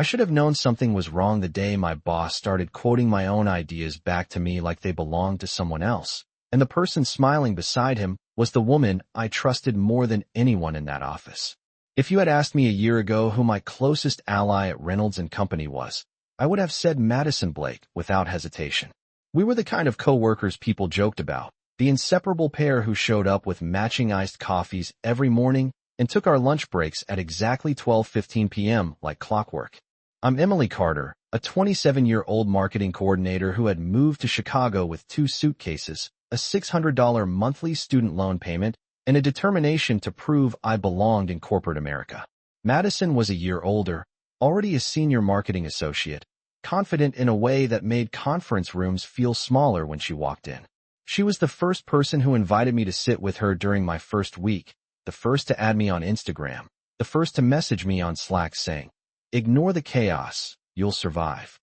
I should have known something was wrong the day my boss started quoting my own ideas back to me like they belonged to someone else, and the person smiling beside him was the woman I trusted more than anyone in that office. If you had asked me a year ago who my closest ally at Reynolds and Company was, I would have said Madison Blake without hesitation. We were the kind of co-workers people joked about, the inseparable pair who showed up with matching iced coffees every morning and took our lunch breaks at exactly 12:15 p.m. like clockwork. I'm Emily Carter, a 27-year-old marketing coordinator who had moved to Chicago with 2 suitcases, a $600 monthly student loan payment, and a determination to prove I belonged in corporate America. Madison was a year older, already a senior marketing associate, confident in a way that made conference rooms feel smaller when she walked in. She was the first person who invited me to sit with her during my first week, the first to add me on Instagram, the first to message me on Slack saying, "Ignore the chaos, you'll survive."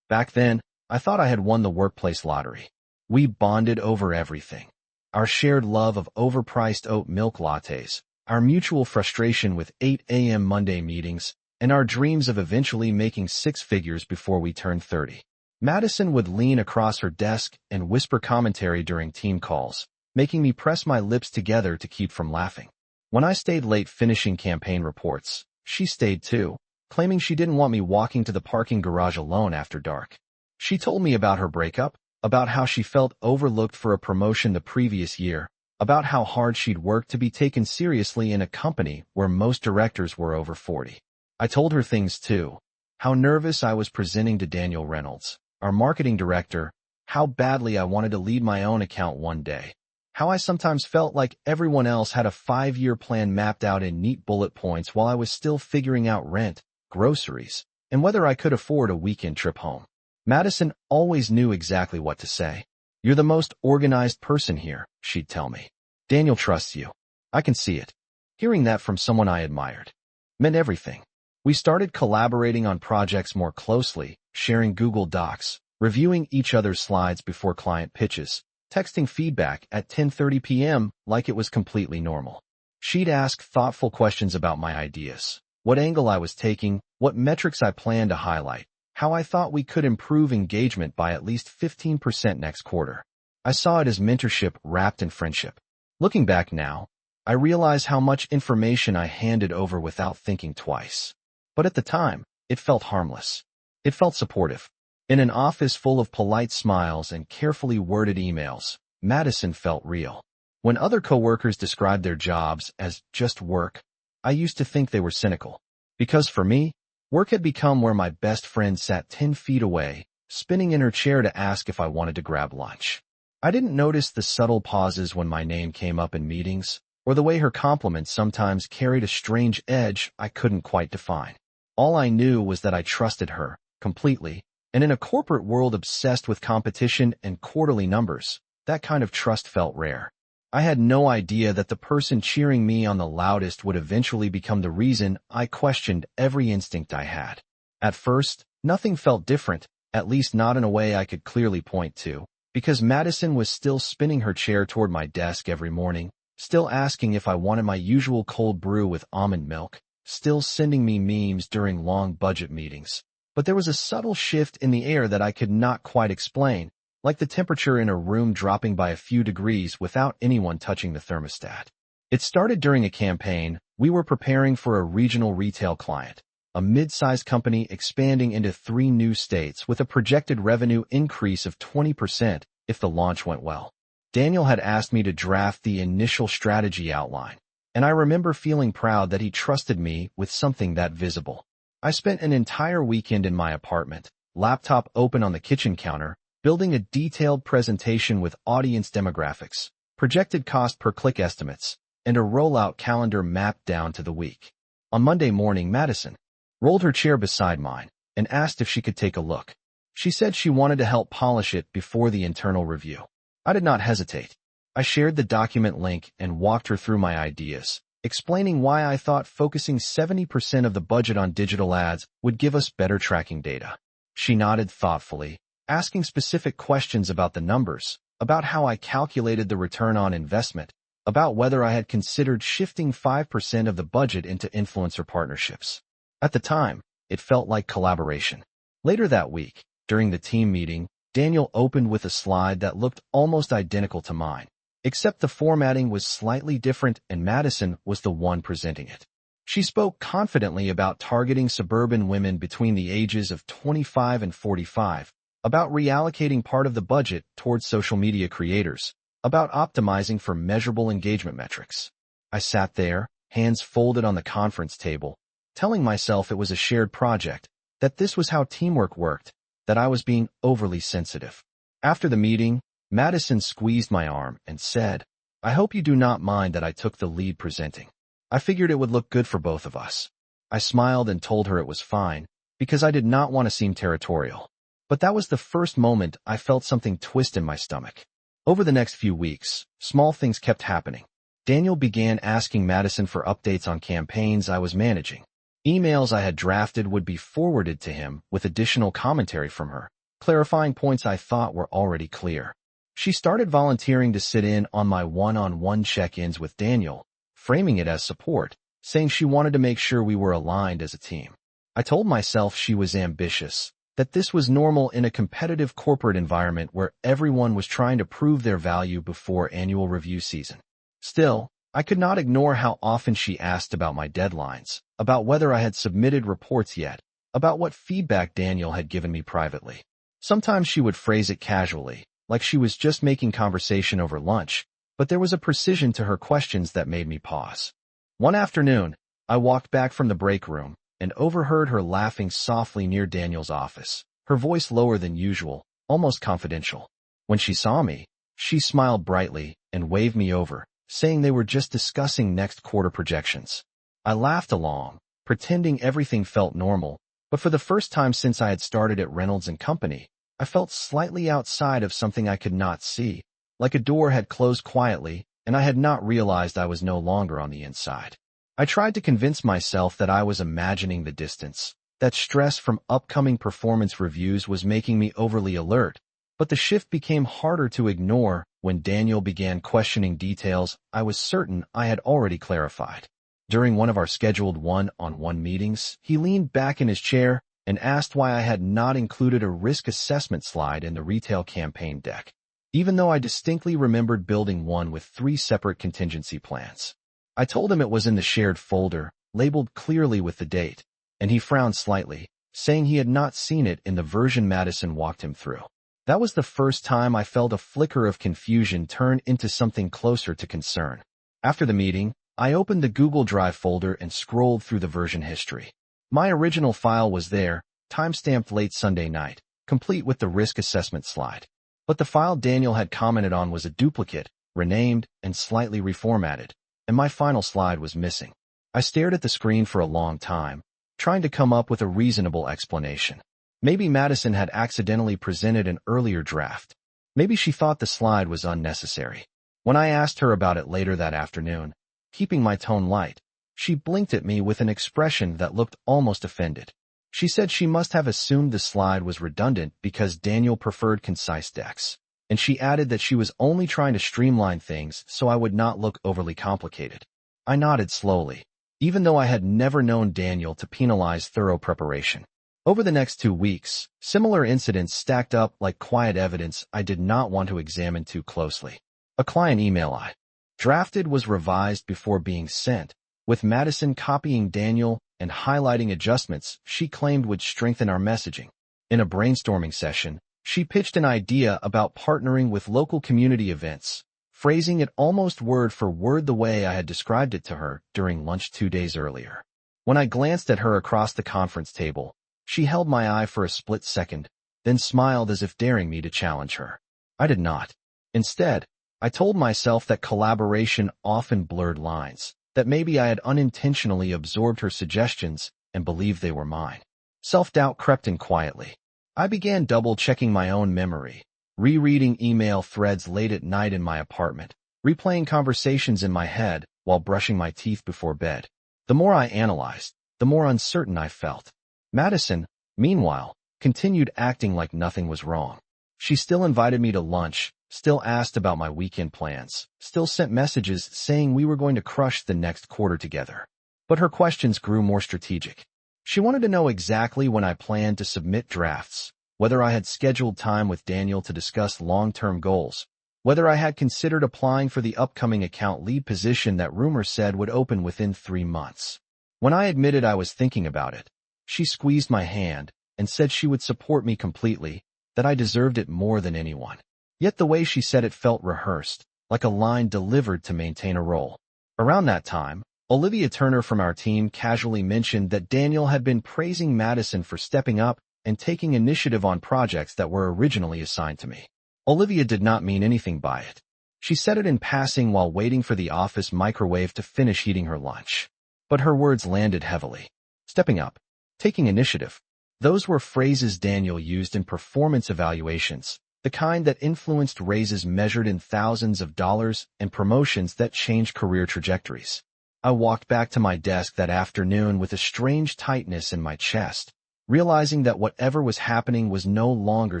Back then, I thought I had won the workplace lottery. We bonded over everything. Our shared love of overpriced oat milk lattes, our mutual frustration with 8 a.m. Monday meetings, and our dreams of eventually making 6 figures before we turned 30. Madison would lean across her desk and whisper commentary during team calls, making me press my lips together to keep from laughing. When I stayed late finishing campaign reports, she stayed too, claiming she didn't want me walking to the parking garage alone after dark. She told me about her breakup, about how she felt overlooked for a promotion the previous year, about how hard she'd worked to be taken seriously in a company where most directors were over 40. I told her things too, how nervous I was presenting to Daniel Reynolds, our marketing director, how badly I wanted to lead my own account one day, how I sometimes felt like everyone else had a 5-year plan mapped out in neat bullet points while I was still figuring out rent, groceries, and whether I could afford a weekend trip home. Madison always knew exactly what to say. "You're the most organized person here," she'd tell me. "Daniel trusts you. I can see it." Hearing that from someone I admired meant everything. We started collaborating on projects more closely, sharing Google Docs, reviewing each other's slides before client pitches, texting feedback at 10:30 p.m. like it was completely normal. She'd ask thoughtful questions about my ideas, what angle I was taking, what metrics I planned to highlight, how I thought we could improve engagement by at least 15% next quarter. I saw it as mentorship wrapped in friendship. Looking back now, I realize how much information I handed over without thinking twice. But at the time, it felt harmless. It felt supportive. In an office full of polite smiles and carefully worded emails, Madison felt real. When other coworkers described their jobs as just work, I used to think they were cynical. Because for me, work had become where my best friend sat 10 feet away, spinning in her chair to ask if I wanted to grab lunch. I didn't notice the subtle pauses when my name came up in meetings, or the way her compliments sometimes carried a strange edge I couldn't quite define. All I knew was that I trusted her, completely, and in a corporate world obsessed with competition and quarterly numbers, that kind of trust felt rare. I had no idea that the person cheering me on the loudest would eventually become the reason I questioned every instinct I had. At first, nothing felt different, at least not in a way I could clearly point to, because Madison was still spinning her chair toward my desk every morning, still asking if I wanted my usual cold brew with almond milk, still sending me memes during long budget meetings. But there was a subtle shift in the air that I could not quite explain, like the temperature in a room dropping by a few degrees without anyone touching the thermostat. It started during a campaign. We were preparing for a regional retail client, a mid-sized company expanding into 3 new states with a projected revenue increase of 20% if the launch went well. Daniel had asked me to draft the initial strategy outline, and I remember feeling proud that he trusted me with something that visible. I spent an entire weekend in my apartment, laptop open on the kitchen counter, building a detailed presentation with audience demographics, projected cost per click estimates, and a rollout calendar mapped down to the week. On Monday morning, Madison rolled her chair beside mine and asked if she could take a look. She said she wanted to help polish it before the internal review. I did not hesitate. I shared the document link and walked her through my ideas, explaining why I thought focusing 70% of the budget on digital ads would give us better tracking data. She nodded thoughtfully, asking specific questions about the numbers, about how I calculated the return on investment, about whether I had considered shifting 5% of the budget into influencer partnerships. At the time, It felt like collaboration. Later that week, during the team meeting, Daniel opened with a slide that looked almost identical to mine, except the formatting was slightly different and Madison was the one presenting it. She spoke confidently about targeting suburban women between the ages of 25 and 45, about reallocating part of the budget towards social media creators, about optimizing for measurable engagement metrics. I sat there, hands folded on the conference table, telling myself it was a shared project, that this was how teamwork worked, that I was being overly sensitive. After the meeting, Madison squeezed my arm and said, "I hope you do not mind that I took the lead presenting. I figured it would look good for both of us." I smiled and told her it was fine, because I did not want to seem territorial. But that was the first moment I felt something twist in my stomach. Over the next few weeks, small things kept happening. Daniel began asking Madison for updates on campaigns I was managing. Emails I had drafted would be forwarded to him with additional commentary from her, clarifying points I thought were already clear. She started volunteering to sit in on my one-on-one check-ins with Daniel, framing it as support, saying she wanted to make sure we were aligned as a team. I told myself she was ambitious, that this was normal in a competitive corporate environment where everyone was trying to prove their value before annual review season. Still, I could not ignore how often she asked about my deadlines, about whether I had submitted reports yet, about what feedback Daniel had given me privately. Sometimes she would phrase it casually, like she was just making conversation over lunch, but there was a precision to her questions that made me pause. One afternoon, I walked back from the break room and overheard her laughing softly near Daniel's office, her voice lower than usual, almost confidential. When she saw me, she smiled brightly and waved me over, saying they were just discussing next quarter projections. I laughed along, pretending everything felt normal, but for the first time since I had started at Reynolds & Company, I felt slightly outside of something I could not see, like a door had closed quietly, and I had not realized I was no longer on the inside. I tried to convince myself that I was imagining the distance, that stress from upcoming performance reviews was making me overly alert, but the shift became harder to ignore when Daniel began questioning details I was certain I had already clarified. During one of our scheduled one-on-one meetings, he leaned back in his chair and asked why I had not included a risk assessment slide in the retail campaign deck, even though I distinctly remembered building one with 3 separate contingency plans. I told him it was in the shared folder, labeled clearly with the date, and he frowned slightly, saying he had not seen it in the version Madison walked him through. That was the first time I felt a flicker of confusion turn into something closer to concern. After the meeting, I opened the Google Drive folder and scrolled through the version history. My original file was there, timestamped late Sunday night, complete with the risk assessment slide. But the file Daniel had commented on was a duplicate, renamed, and slightly reformatted, and my final slide was missing. I stared at the screen for a long time, trying to come up with a reasonable explanation. Maybe Madison had accidentally presented an earlier draft. Maybe she thought the slide was unnecessary. When I asked her about it later that afternoon, keeping my tone light, she blinked at me with an expression that looked almost offended. She said she must have assumed the slide was redundant because Daniel preferred concise decks, and she added that she was only trying to streamline things so I would not look overly complicated. I nodded slowly, even though I had never known Daniel to penalize thorough preparation. Over the next 2 weeks, similar incidents stacked up like quiet evidence I did not want to examine too closely. A client email I drafted was revised before being sent, with Madison copying Daniel and highlighting adjustments she claimed would strengthen our messaging. In a brainstorming session, she pitched an idea about partnering with local community events, phrasing it almost word for word the way I had described it to her during lunch 2 days earlier. When I glanced at her across the conference table, she held my eye for a split second, then smiled as if daring me to challenge her. I did not. Instead, I told myself that collaboration often blurred lines, that maybe I had unintentionally absorbed her suggestions and believed they were mine. Self-doubt crept in quietly. I began double-checking my own memory, rereading email threads late at night in my apartment, replaying conversations in my head while brushing my teeth before bed. The more I analyzed, the more uncertain I felt. Madison, meanwhile, continued acting like nothing was wrong. She still invited me to lunch, still asked about my weekend plans, still sent messages saying we were going to crush the next quarter together. But her questions grew more strategic. She wanted to know exactly when I planned to submit drafts, whether I had scheduled time with Daniel to discuss long-term goals, whether I had considered applying for the upcoming account lead position that rumors said would open within 3 months. When I admitted I was thinking about it, she squeezed my hand and said she would support me completely, that I deserved it more than anyone. Yet the way she said it felt rehearsed, like a line delivered to maintain a role. Around that time, Olivia Turner from our team casually mentioned that Daniel had been praising Madison for stepping up and taking initiative on projects that were originally assigned to me. Olivia did not mean anything by it. She said it in passing while waiting for the office microwave to finish heating her lunch. But her words landed heavily. Stepping up, taking initiative. Those were phrases Daniel used in performance evaluations, the kind that influenced raises measured in thousands of dollars and promotions that changed career trajectories. I walked back to my desk that afternoon with a strange tightness in my chest, realizing that whatever was happening was no longer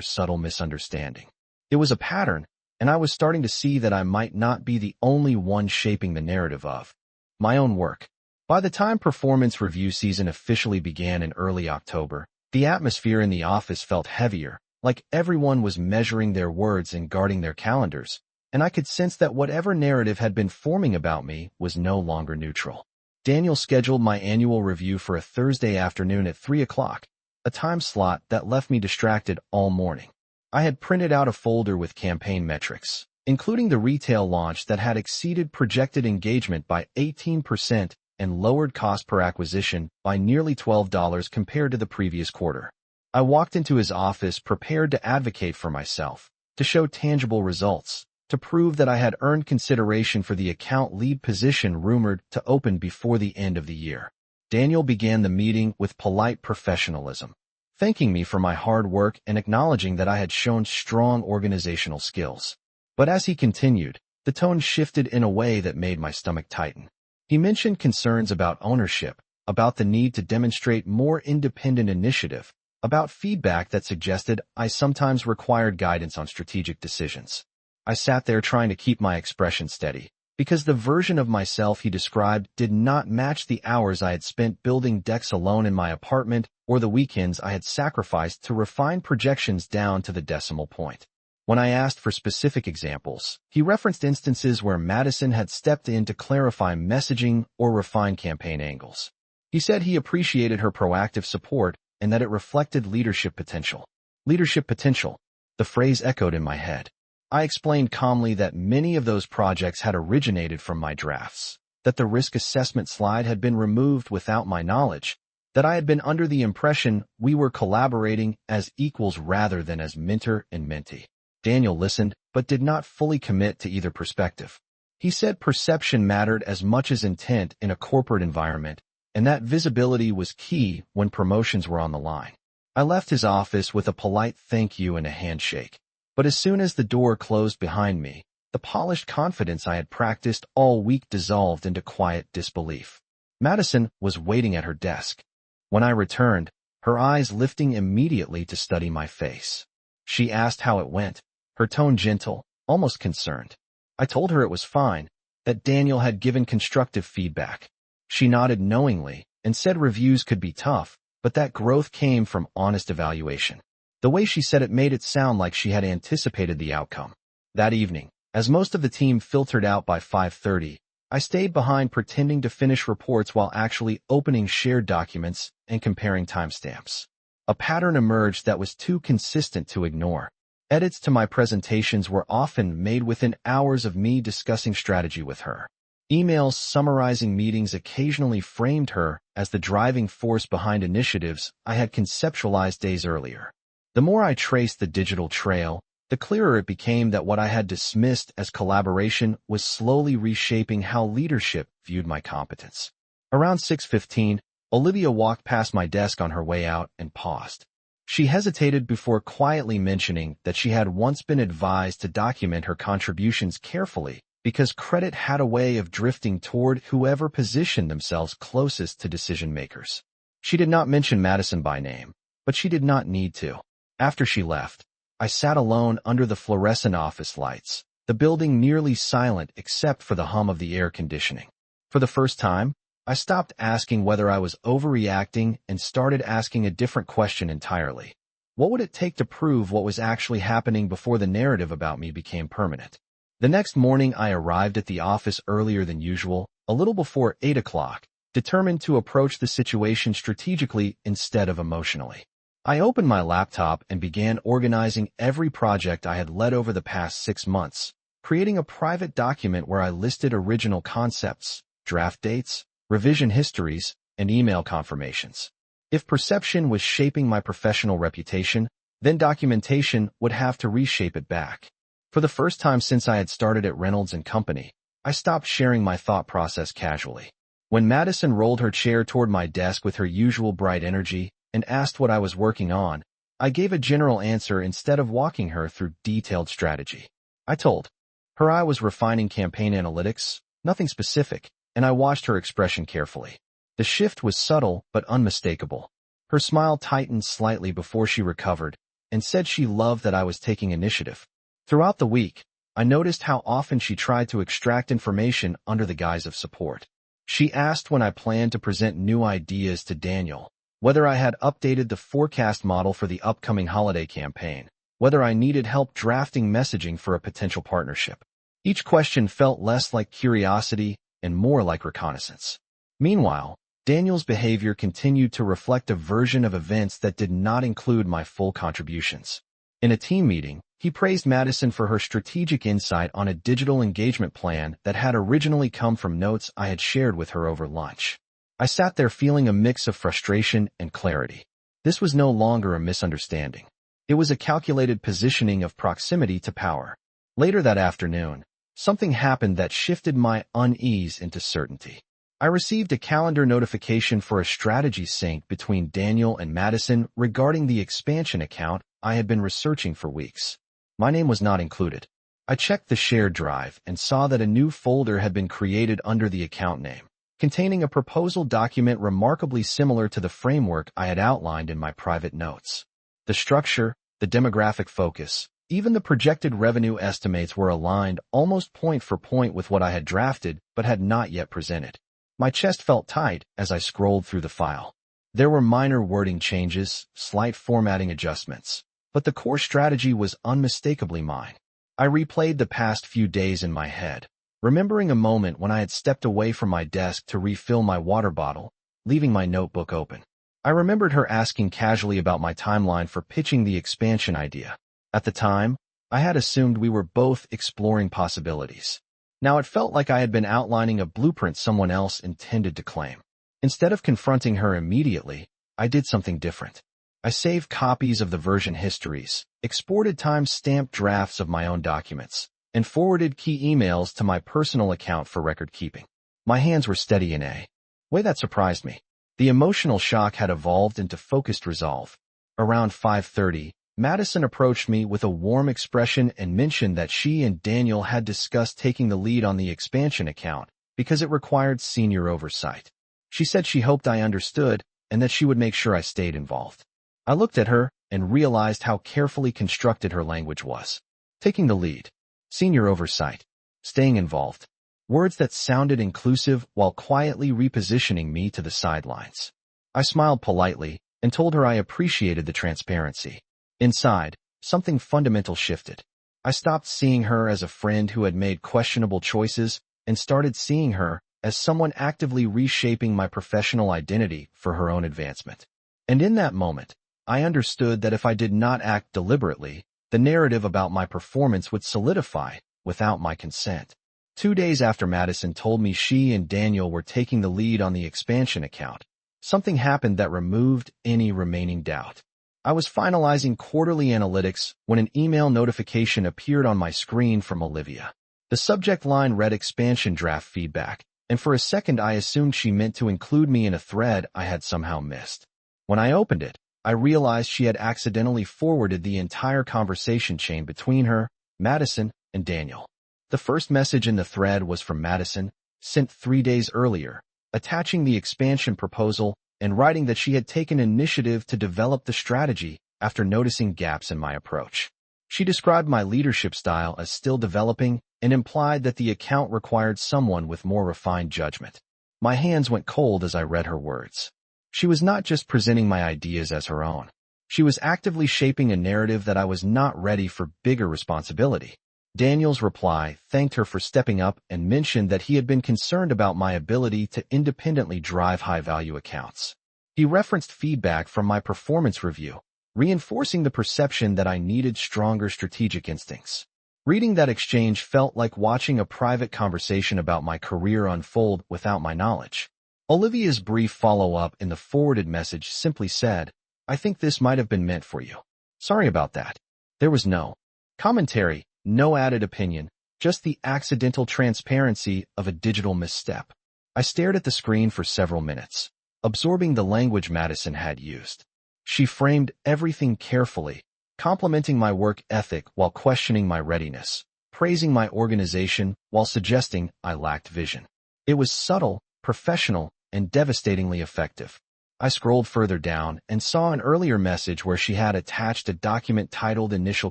subtle misunderstanding. It was a pattern, and I was starting to see that I might not be the only one shaping the narrative of my own work. By the time performance review season officially began in early October, the atmosphere in the office felt heavier, like everyone was measuring their words and guarding their calendars, and I could sense that whatever narrative had been forming about me was no longer neutral. Daniel scheduled my annual review for a Thursday afternoon at 3 o'clock, a time slot that left me distracted all morning. I had printed out a folder with campaign metrics, including the retail launch that had exceeded projected engagement by 18% and lowered cost per acquisition by nearly $12 compared to the previous quarter. I walked into his office prepared to advocate for myself, to show tangible results, to prove that I had earned consideration for the account lead position rumored to open before the end of the year. Daniel began the meeting with polite professionalism, thanking me for my hard work and acknowledging that I had shown strong organizational skills. But as he continued, the tone shifted in a way that made my stomach tighten. He mentioned concerns about ownership, about the need to demonstrate more independent initiative, about feedback that suggested I sometimes required guidance on strategic decisions. I sat there trying to keep my expression steady, because the version of myself he described did not match the hours I had spent building decks alone in my apartment or the weekends I had sacrificed to refine projections down to the decimal point. When I asked for specific examples, he referenced instances where Madison had stepped in to clarify messaging or refine campaign angles. He said he appreciated her proactive support and that it reflected leadership potential. Leadership potential. The phrase echoed in my head. I explained calmly that many of those projects had originated from my drafts, that the risk assessment slide had been removed without my knowledge, that I had been under the impression we were collaborating as equals rather than as mentor and mentee. Daniel listened, but did not fully commit to either perspective. He said perception mattered as much as intent in a corporate environment, and that visibility was key when promotions were on the line. I left his office with a polite thank you and a handshake. But as soon as the door closed behind me, the polished confidence I had practiced all week dissolved into quiet disbelief. Madison was waiting at her desk. When I returned, her eyes lifting immediately to study my face. She asked how it went, her tone gentle, almost concerned. I told her it was fine, that Daniel had given constructive feedback. She nodded knowingly and said reviews could be tough, but that growth came from honest evaluation. The way she said it made it sound like she had anticipated the outcome. That evening, as most of the team filtered out by 5:30, I stayed behind pretending to finish reports while actually opening shared documents and comparing timestamps. A pattern emerged that was too consistent to ignore. Edits to my presentations were often made within hours of me discussing strategy with her. Emails summarizing meetings occasionally framed her as the driving force behind initiatives I had conceptualized days earlier. The more I traced the digital trail, the clearer it became that what I had dismissed as collaboration was slowly reshaping how leadership viewed my competence. Around 6:15, Olivia walked past my desk on her way out and paused. She hesitated before quietly mentioning that she had once been advised to document her contributions carefully because credit had a way of drifting toward whoever positioned themselves closest to decision makers. She did not mention Madison by name, but she did not need to. After she left, I sat alone under the fluorescent office lights, the building nearly silent except for the hum of the air conditioning. For the first time, I stopped asking whether I was overreacting and started asking a different question entirely. What would it take to prove what was actually happening before the narrative about me became permanent? The next morning, I arrived at the office earlier than usual, a little before 8 o'clock, determined to approach the situation strategically instead of emotionally. I opened my laptop and began organizing every project I had led over the past 6 months, creating a private document where I listed original concepts, draft dates, revision histories, and email confirmations. If perception was shaping my professional reputation, then documentation would have to reshape it back. For the first time since I had started at Reynolds & Company, I stopped sharing my thought process casually. When Madison rolled her chair toward my desk with her usual bright energy and asked what I was working on, I gave a general answer instead of walking her through detailed strategy. I told her I was refining campaign analytics, nothing specific, and I watched her expression carefully. The shift was subtle but unmistakable. Her smile tightened slightly before she recovered and said she loved that I was taking initiative. Throughout the week, I noticed how often she tried to extract information under the guise of support. She asked when I planned to present new ideas to Daniel, whether I had updated the forecast model for the upcoming holiday campaign, whether I needed help drafting messaging for a potential partnership. Each question felt less like curiosity and more like reconnaissance. Meanwhile, Daniel's behavior continued to reflect a version of events that did not include my full contributions. In a team meeting, he praised Madison for her strategic insight on a digital engagement plan that had originally come from notes I had shared with her over lunch. I sat there feeling a mix of frustration and clarity. This was no longer a misunderstanding. It was a calculated positioning of proximity to power. Later that afternoon, something happened that shifted my unease into certainty. I received a calendar notification for a strategy sync between Daniel and Madison regarding the expansion account I had been researching for weeks. My name was not included. I checked the shared drive and saw that a new folder had been created under the account name, containing a proposal document remarkably similar to the framework I had outlined in my private notes. The structure, the demographic focus, even the projected revenue estimates were aligned almost point for point with what I had drafted but had not yet presented. My chest felt tight as I scrolled through the file. There were minor wording changes, slight formatting adjustments, but the core strategy was unmistakably mine. I replayed the past few days in my head, remembering a moment when I had stepped away from my desk to refill my water bottle, leaving my notebook open. I remembered her asking casually about my timeline for pitching the expansion idea. At the time, I had assumed we were both exploring possibilities. Now it felt like I had been outlining a blueprint someone else intended to claim. Instead of confronting her immediately, I did something different. I saved copies of the version histories, exported time-stamped drafts of my own documents, and forwarded key emails to my personal account for record keeping. My hands were steady in a way that surprised me. The emotional shock had evolved into focused resolve. Around 5:30, Madison approached me with a warm expression and mentioned that she and Daniel had discussed taking the lead on the expansion account because it required senior oversight. She said she hoped I understood and that she would make sure I stayed involved. I looked at her and realized how carefully constructed her language was. Taking the lead, senior oversight, staying involved. Words that sounded inclusive while quietly repositioning me to the sidelines. I smiled politely and told her I appreciated the transparency. Inside, something fundamental shifted. I stopped seeing her as a friend who had made questionable choices and started seeing her as someone actively reshaping my professional identity for her own advancement. And in that moment, I understood that if I did not act deliberately, the narrative about my performance would solidify without my consent. 2 days after Madison told me she and Daniel were taking the lead on the expansion account, something happened that removed any remaining doubt. I was finalizing quarterly analytics when an email notification appeared on my screen from Olivia. The subject line read expansion draft feedback, and for a second I assumed she meant to include me in a thread I had somehow missed. When I opened it, I realized she had accidentally forwarded the entire conversation chain between her, Madison, and Daniel. The first message in the thread was from Madison, sent 3 days earlier, attaching the expansion proposal and writing that she had taken initiative to develop the strategy after noticing gaps in my approach. She described my leadership style as still developing and implied that the account required someone with more refined judgment. My hands went cold as I read her words. She was not just presenting my ideas as her own. She was actively shaping a narrative that I was not ready for bigger responsibility. Daniel's reply thanked her for stepping up and mentioned that he had been concerned about my ability to independently drive high-value accounts. He referenced feedback from my performance review, reinforcing the perception that I needed stronger strategic instincts. Reading that exchange felt like watching a private conversation about my career unfold without my knowledge. Olivia's brief follow-up in the forwarded message simply said, "I think this might have been meant for you. Sorry about that." There was no commentary, no added opinion, just the accidental transparency of a digital misstep. I stared at the screen for several minutes, absorbing the language Madison had used. She framed everything carefully, complimenting my work ethic while questioning my readiness, praising my organization while suggesting I lacked vision. It was subtle, professional, and devastatingly effective. I scrolled further down and saw an earlier message where she had attached a document titled Initial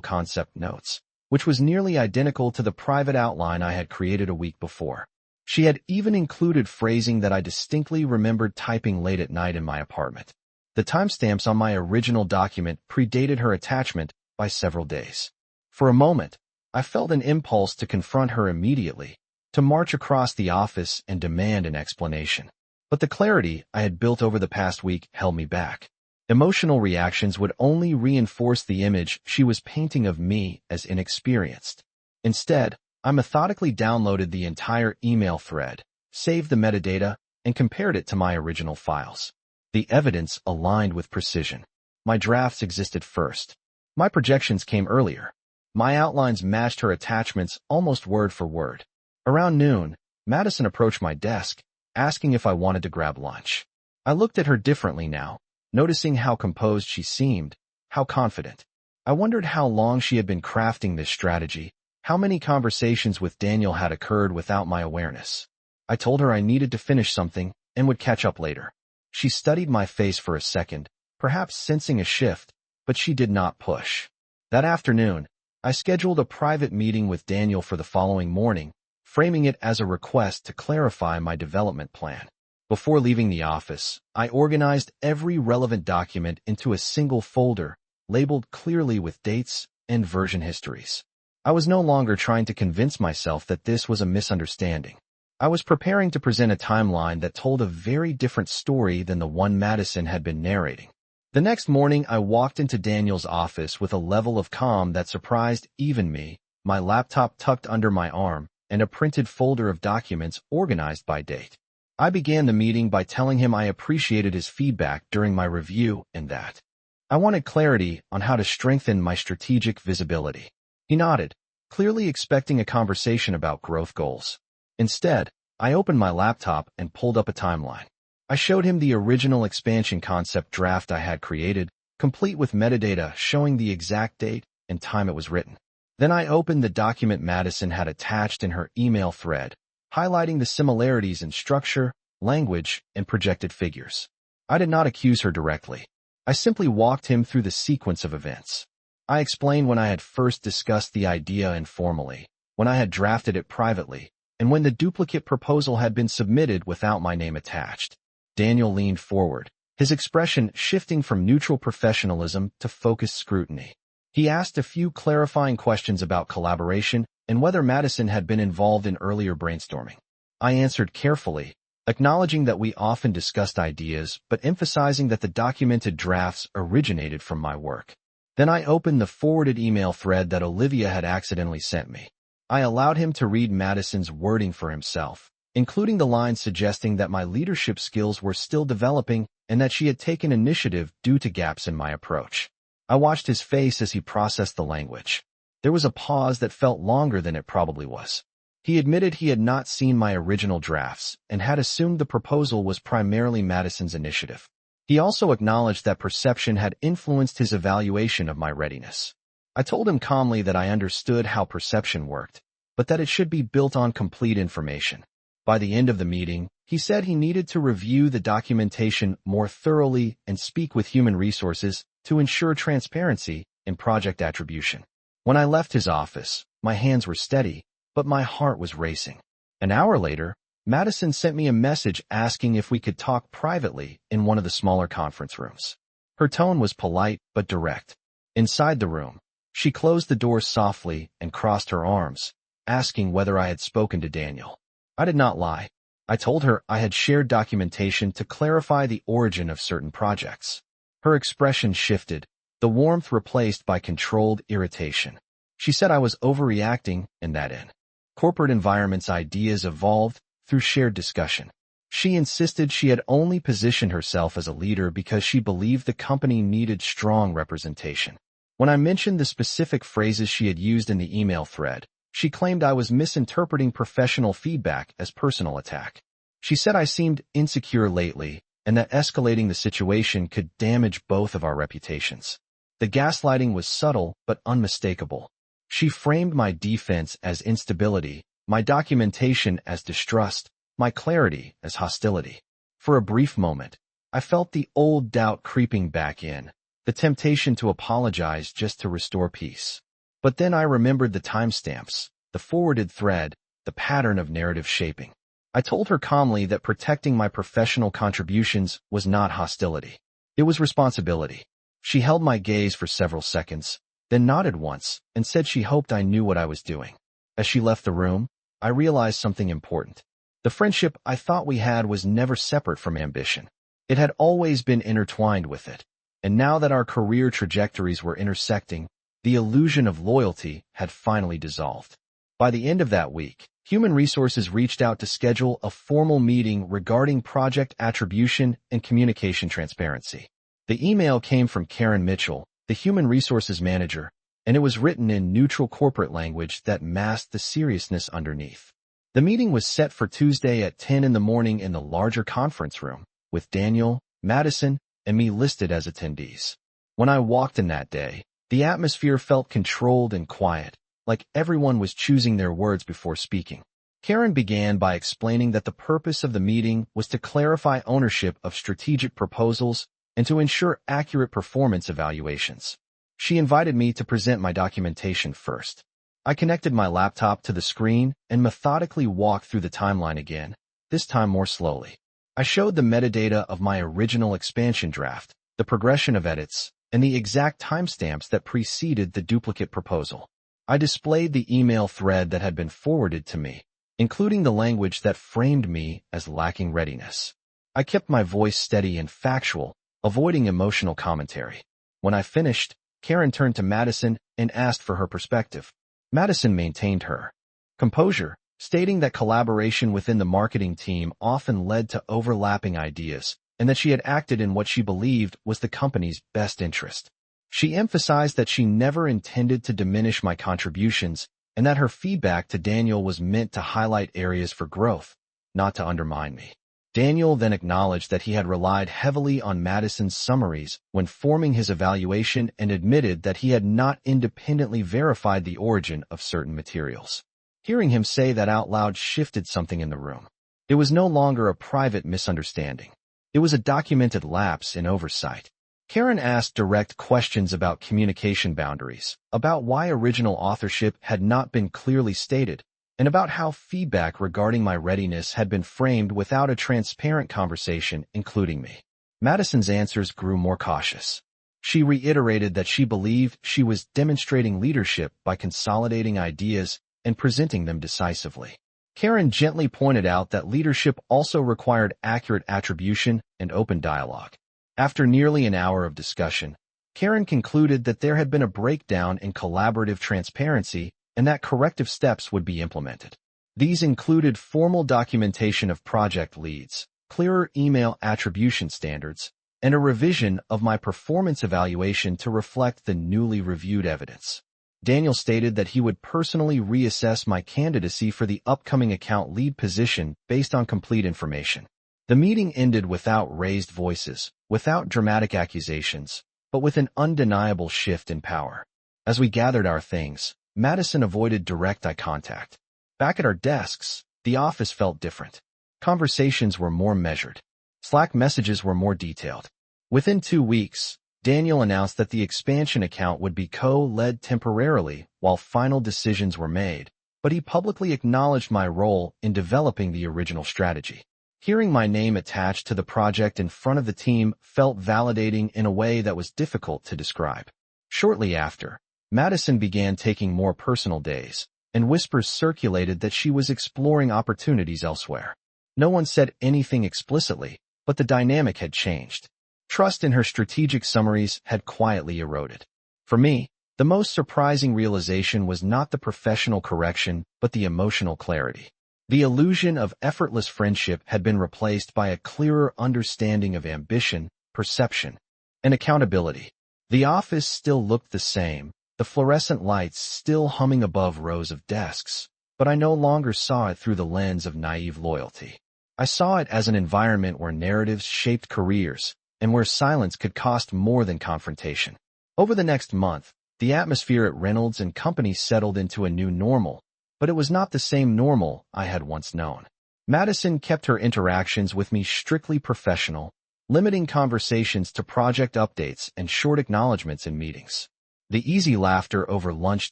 Concept Notes, which was nearly identical to the private outline I had created a week before. She had even included phrasing that I distinctly remembered typing late at night in my apartment. The timestamps on my original document predated her attachment by several days. For a moment, I felt an impulse to confront her immediately, to march across the office and demand an explanation. But the clarity I had built over the past week held me back. Emotional reactions would only reinforce the image she was painting of me as inexperienced. Instead, I methodically downloaded the entire email thread, saved the metadata, and compared it to my original files. The evidence aligned with precision. My drafts existed first. My projections came earlier. My outlines matched her attachments almost word for word. Around noon, Madison approached my desk, asking if I wanted to grab lunch. I looked at her differently now, noticing how composed she seemed, how confident. I wondered how long she had been crafting this strategy, how many conversations with Daniel had occurred without my awareness. I told her I needed to finish something and would catch up later. She studied my face for a second, perhaps sensing a shift, but she did not push. That afternoon, I scheduled a private meeting with Daniel for the following morning, framing it as a request to clarify my development plan. Before leaving the office, I organized every relevant document into a single folder, labeled clearly with dates and version histories. I was no longer trying to convince myself that this was a misunderstanding. I was preparing to present a timeline that told a very different story than the one Madison had been narrating. The next morning, I walked into Daniel's office with a level of calm that surprised even me, my laptop tucked under my arm, and a printed folder of documents organized by date. I began the meeting by telling him I appreciated his feedback during my review and that I wanted clarity on how to strengthen my strategic visibility. He nodded, clearly expecting a conversation about growth goals. Instead, I opened my laptop and pulled up a timeline. I showed him the original expansion concept draft I had created, complete with metadata showing the exact date and time it was written. Then I opened the document Madison had attached in her email thread, highlighting the similarities in structure, language, and projected figures. I did not accuse her directly. I simply walked him through the sequence of events. I explained when I had first discussed the idea informally, when I had drafted it privately, and when the duplicate proposal had been submitted without my name attached. Daniel leaned forward, his expression shifting from neutral professionalism to focused scrutiny. He asked a few clarifying questions about collaboration and whether Madison had been involved in earlier brainstorming. I answered carefully, acknowledging that we often discussed ideas, but emphasizing that the documented drafts originated from my work. Then I opened the forwarded email thread that Olivia had accidentally sent me. I allowed him to read Madison's wording for himself, including the lines suggesting that my leadership skills were still developing and that she had taken initiative due to gaps in my approach. I watched his face as he processed the language. There was a pause that felt longer than it probably was. He admitted he had not seen my original drafts and had assumed the proposal was primarily Madison's initiative. He also acknowledged that perception had influenced his evaluation of my readiness. I told him calmly that I understood how perception worked, but that it should be built on complete information. By the end of the meeting, he said he needed to review the documentation more thoroughly and speak with human resources to ensure transparency in project attribution. When I left his office, my hands were steady, but my heart was racing. An hour later, Madison sent me a message asking if we could talk privately in one of the smaller conference rooms. Her tone was polite but direct. Inside the room, she closed the door softly and crossed her arms, asking whether I had spoken to Daniel. I did not lie. I told her I had shared documentation to clarify the origin of certain projects. Her expression shifted, the warmth replaced by controlled irritation. She said I was overreacting and that in corporate environments ideas evolved through shared discussion. She insisted she had only positioned herself as a leader because she believed the company needed strong representation. When I mentioned the specific phrases she had used in the email thread, she claimed I was misinterpreting professional feedback as personal attack. She said I seemed insecure lately and that escalating the situation could damage both of our reputations. The gaslighting was subtle but unmistakable. She framed my defense as instability, my documentation as distrust, my clarity as hostility. For a brief moment, I felt the old doubt creeping back in, the temptation to apologize just to restore peace. But then I remembered the timestamps, the forwarded thread, the pattern of narrative shaping. I told her calmly that protecting my professional contributions was not hostility. It was responsibility. She held my gaze for several seconds, then nodded once and said she hoped I knew what I was doing. As she left the room, I realized something important. The friendship I thought we had was never separate from ambition. It had always been intertwined with it. And now that our career trajectories were intersecting, the illusion of loyalty had finally dissolved. By the end of that week, Human Resources reached out to schedule a formal meeting regarding project attribution and communication transparency. The email came from Karen Mitchell, the Human Resources Manager, and it was written in neutral corporate language that masked the seriousness underneath. The meeting was set for Tuesday at 10 in the morning in the larger conference room, with Daniel, Madison, and me listed as attendees. When I walked in that day, the atmosphere felt controlled and quiet, like everyone was choosing their words before speaking. Karen began by explaining that the purpose of the meeting was to clarify ownership of strategic proposals and to ensure accurate performance evaluations. She invited me to present my documentation first. I connected my laptop to the screen and methodically walked through the timeline again, this time more slowly. I showed the metadata of my original expansion draft, the progression of edits, and the exact timestamps that preceded the duplicate proposal. I displayed the email thread that had been forwarded to me, including the language that framed me as lacking readiness. I kept my voice steady and factual, avoiding emotional commentary. When I finished, Karen turned to Madison and asked for her perspective. Madison maintained her composure, stating that collaboration within the marketing team often led to overlapping ideas and that she had acted in what she believed was the company's best interest. She emphasized that she never intended to diminish my contributions and that her feedback to Daniel was meant to highlight areas for growth, not to undermine me. Daniel then acknowledged that he had relied heavily on Madison's summaries when forming his evaluation and admitted that he had not independently verified the origin of certain materials. Hearing him say that out loud shifted something in the room. It was no longer a private misunderstanding. It was a documented lapse in oversight. Karen asked direct questions about communication boundaries, about why original authorship had not been clearly stated, and about how feedback regarding my readiness had been framed without a transparent conversation including me. Madison's answers grew more cautious. She reiterated that she believed she was demonstrating leadership by consolidating ideas and presenting them decisively. Karen gently pointed out that leadership also required accurate attribution and open dialogue. After nearly an hour of discussion, Karen concluded that there had been a breakdown in collaborative transparency and that corrective steps would be implemented. These included formal documentation of project leads, clearer email attribution standards, and a revision of my performance evaluation to reflect the newly reviewed evidence. Daniel stated that he would personally reassess my candidacy for the upcoming account lead position based on complete information. The meeting ended without raised voices, without dramatic accusations, but with an undeniable shift in power. As we gathered our things, Madison avoided direct eye contact. Back at our desks, the office felt different. Conversations were more measured. Slack messages were more detailed. Within 2 weeks, Daniel announced that the expansion account would be co-led temporarily while final decisions were made, but he publicly acknowledged my role in developing the original strategy. Hearing my name attached to the project in front of the team felt validating in a way that was difficult to describe. Shortly after, Madison began taking more personal days, and whispers circulated that she was exploring opportunities elsewhere. No one said anything explicitly, but the dynamic had changed. Trust in her strategic summaries had quietly eroded. For me, the most surprising realization was not the professional correction, but the emotional clarity. The illusion of effortless friendship had been replaced by a clearer understanding of ambition, perception, and accountability. The office still looked the same, the fluorescent lights still humming above rows of desks, but I no longer saw it through the lens of naive loyalty. I saw it as an environment where narratives shaped careers, and where silence could cost more than confrontation. Over the next month, the atmosphere at Reynolds and Company settled into a new normal, but it was not the same normal I had once known. Madison kept her interactions with me strictly professional, limiting conversations to project updates and short acknowledgments in meetings. The easy laughter over lunch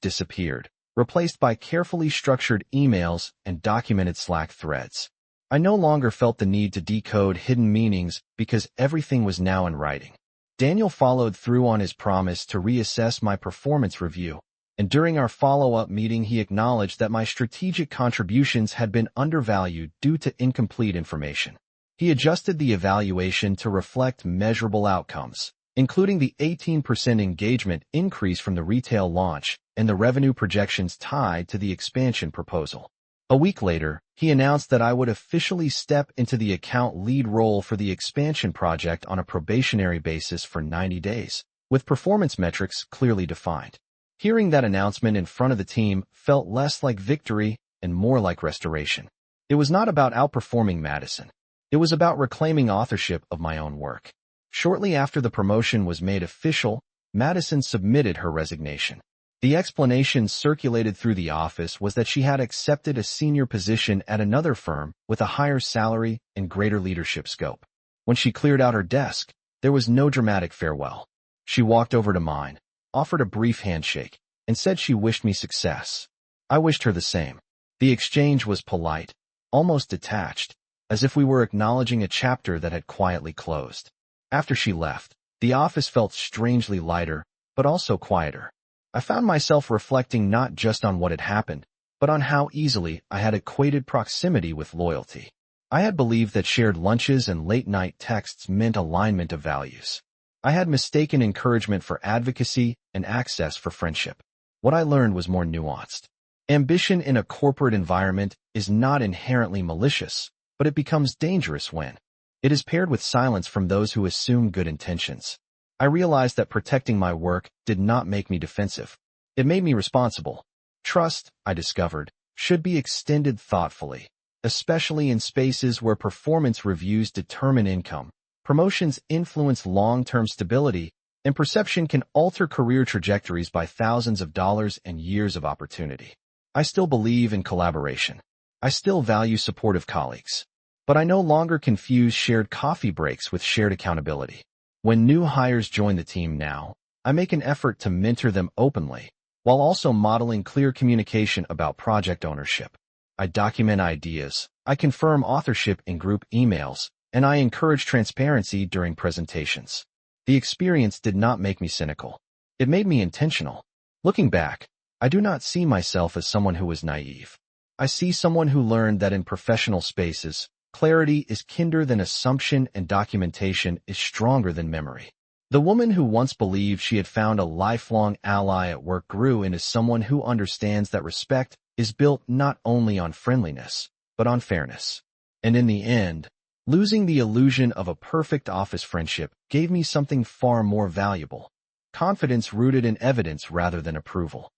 disappeared, replaced by carefully structured emails and documented Slack threads. I no longer felt the need to decode hidden meanings because everything was now in writing. Daniel followed through on his promise to reassess my performance review, and during our follow-up meeting he acknowledged that my strategic contributions had been undervalued due to incomplete information. He adjusted the evaluation to reflect measurable outcomes, including the 18% engagement increase from the retail launch and the revenue projections tied to the expansion proposal. A week later, he announced that I would officially step into the account lead role for the expansion project on a probationary basis for 90 days, with performance metrics clearly defined. Hearing that announcement in front of the team felt less like victory and more like restoration. It was not about outperforming Madison. It was about reclaiming authorship of my own work. Shortly after the promotion was made official, Madison submitted her resignation. The explanation circulated through the office was that she had accepted a senior position at another firm with a higher salary and greater leadership scope. When she cleared out her desk, there was no dramatic farewell. She walked over to mine, offered a brief handshake, and said she wished me success. I wished her the same. The exchange was polite, almost detached, as if we were acknowledging a chapter that had quietly closed. After she left, the office felt strangely lighter, but also quieter. I found myself reflecting not just on what had happened, but on how easily I had equated proximity with loyalty. I had believed that shared lunches and late-night texts meant alignment of values. I had mistaken encouragement for advocacy and access for friendship. What I learned was more nuanced. Ambition in a corporate environment is not inherently malicious, but it becomes dangerous when it is paired with silence from those who assume good intentions. I realized that protecting my work did not make me defensive. It made me responsible. Trust, I discovered, should be extended thoughtfully, especially in spaces where performance reviews determine income. Promotions influence long-term stability, and perception can alter career trajectories by thousands of dollars and years of opportunity. I still believe in collaboration. I still value supportive colleagues. But I no longer confuse shared coffee breaks with shared accountability. When new hires join the team now, I make an effort to mentor them openly, while also modeling clear communication about project ownership. I document ideas, I confirm authorship in group emails, and I encourage transparency during presentations. The experience did not make me cynical. It made me intentional. Looking back, I do not see myself as someone who was naive. I see someone who learned that in professional spaces, clarity is kinder than assumption and documentation is stronger than memory. The woman who once believed she had found a lifelong ally at work grew into someone who understands that respect is built not only on friendliness, but on fairness. And in the end, losing the illusion of a perfect office friendship gave me something far more valuable: confidence rooted in evidence rather than approval.